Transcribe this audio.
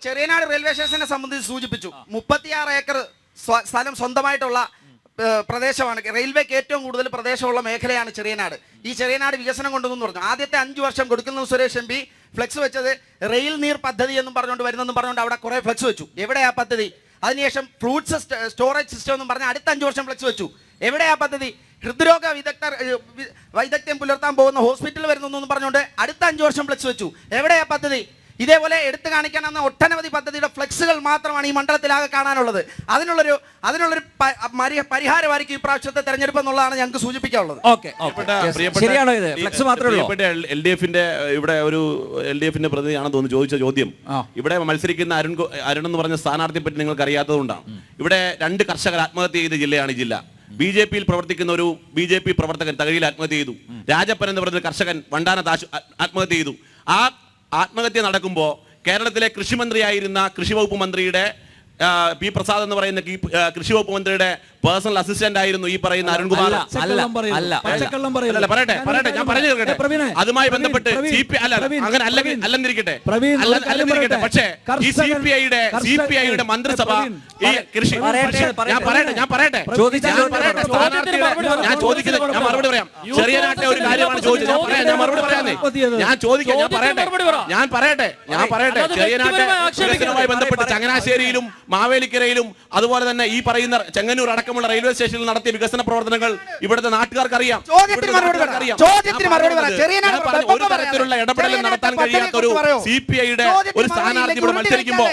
Cheriyanad railway സ്റ്റേഷനെ സംബന്ധിച്ച് സൂചിപ്പിച്ചു. 36 acre സ്ഥലം സ്വന്തമായിട്ടുള്ള പ്രദേശമാണ്. റെയിൽവേക്ക് ഏറ്റവും കൂടുതൽ പ്രദേശമുള്ള മേഖലയാണ് ചെറിയനാട്. ഈ ചെറിയനാട് വികസനം കൊണ്ടുവന്നു പറഞ്ഞു. ആദ്യത്തെ 5 വർഷം കൊടുക്കുന്ന സുരേഷ് എം പി ഫ്ലെക്സ് വെച്ചത് റെയിൽ നീർ പദ്ധതി എന്നും പറഞ്ഞുകൊണ്ട് വരുന്നെന്നും പറഞ്ഞുകൊണ്ട് അവിടെ കുറെ ഫ്ലെക്സ് വെച്ചു. എവിടെയാ പദ്ധതി? അതിനുശേഷം ഫ്രൂട്ട്സ് സ്റ്റോറേജ് സിസ്റ്റം എന്നും പറഞ്ഞ് അടുത്ത 5 വർഷം ഫ്ലെക്സ് വെച്ചു. എവിടെയാ പദ്ധതി? ഹൃദ്രോഗ വൈദഗ്ധ്യം പുലർത്താൻ പോകുന്ന ഹോസ്പിറ്റൽ വരുന്നു പറഞ്ഞുകൊണ്ട് അടുത്ത 5 വർഷം ഫ്ലെക്സ് വെച്ചു. എവിടെയാ പദ്ധതി? ഇതേപോലെ എടുത്തു കാണിക്കാനെന്ന ഒട്ടനവധി പദ്ധതിയുടെ ഫ്ലെക്സുകൾ മാത്രമാണ് ഈ മണ്ഡലത്തിലാകെ കാണാനുള്ളത്. അതിനുള്ളൊരു പരിഹാരമായിരിക്കും ഈ പ്രാവശ്യത്തെ തെരഞ്ഞെടുപ്പ് എന്നുള്ളതാണ് ഞങ്ങൾക്ക് സൂചിപ്പിക്കാനുള്ളത്. LDFന്റെ പ്രതിനിധിയാണെന്ന് തോന്നുന്നു ചോദിച്ച ചോദ്യം. ഇവിടെ മത്സരിക്കുന്ന അരുൺ എന്ന് പറഞ്ഞ സ്ഥാനാർത്ഥിയെ പറ്റി നിങ്ങൾക്ക് അറിയാത്തതുകൊണ്ടാണ്. ഇവിടെ 2 കർഷകർ ആത്മഹത്യ ചെയ്ത ജില്ലയാണ് ഈ ജില്ല. BJP പ്രവർത്തിക്കുന്ന ഒരു BJP പ്രവർത്തകൻ തകഴിയിൽ ആത്മഹത്യ ചെയ്തു. രാജപ്പൻ എന്ന് പറയുന്ന കർഷകൻ വണ്ടാനത്ത് ആത്മഹത്യ ചെയ്തു. ആ ആത്മഹത്യ നടക്കുമ്പോൾ കേരളത്തിലെ കൃഷിമന്ത്രിയായിരുന്ന കൃഷിവകുപ്പ് മന്ത്രിയുടെ പി പ്രസാദ് എന്ന് പറയുന്ന കൃഷിവകുപ്പ് മന്ത്രിയുടെ പേഴ്സണൽ അസിസ്റ്റന്റ് ആയിരുന്നു ഈ പറയുന്ന അരുൺകുമാർ. പറയട്ടെ ഞാൻ പറഞ്ഞു തീർക്കട്ടെ. അതുമായി ബന്ധപ്പെട്ട് അങ്ങനെ അല്ലെന്നിരിക്കട്ടെ. പക്ഷേ ഈ CPIയുടെ മന്ത്രിസഭ ഈ കൃഷി ഞാൻ പറയട്ടെ ഞാൻ ചോദിക്കുന്നത് ഞാൻ മറുപടി പറയാം. ചെറിയനാട്ടെ ഒരു കാര്യമാണ് ചോദിച്ചത്. ഞാൻ മറുപടി പറയാന്നേ. ഞാൻ പറയട്ടെ ചെറിയനാട്ടെ വികസനവുമായി ബന്ധപ്പെട്ട് ചങ്ങനാശ്ശേരിയിലും മാവേലിക്കരയിലും അതുപോലെ തന്നെ ഈ പറയുന്ന ചെങ്ങന്നൂർ അടക്കമുള്ള റെയിൽവേ സ്റ്റേഷനിൽ നടത്തിയ വികസന പ്രവർത്തനങ്ങൾ ഇവിടുത്തെ നാട്ടുകാർക്ക് അറിയാം. ഒരു തരത്തിലുള്ള ഇടപെടലും നടത്താൻ കഴിയാത്ത ഒരു CPIയുടെ ഒരു സ്ഥാനാർത്ഥി ഇവിടെ മത്സരിക്കുമ്പോൾ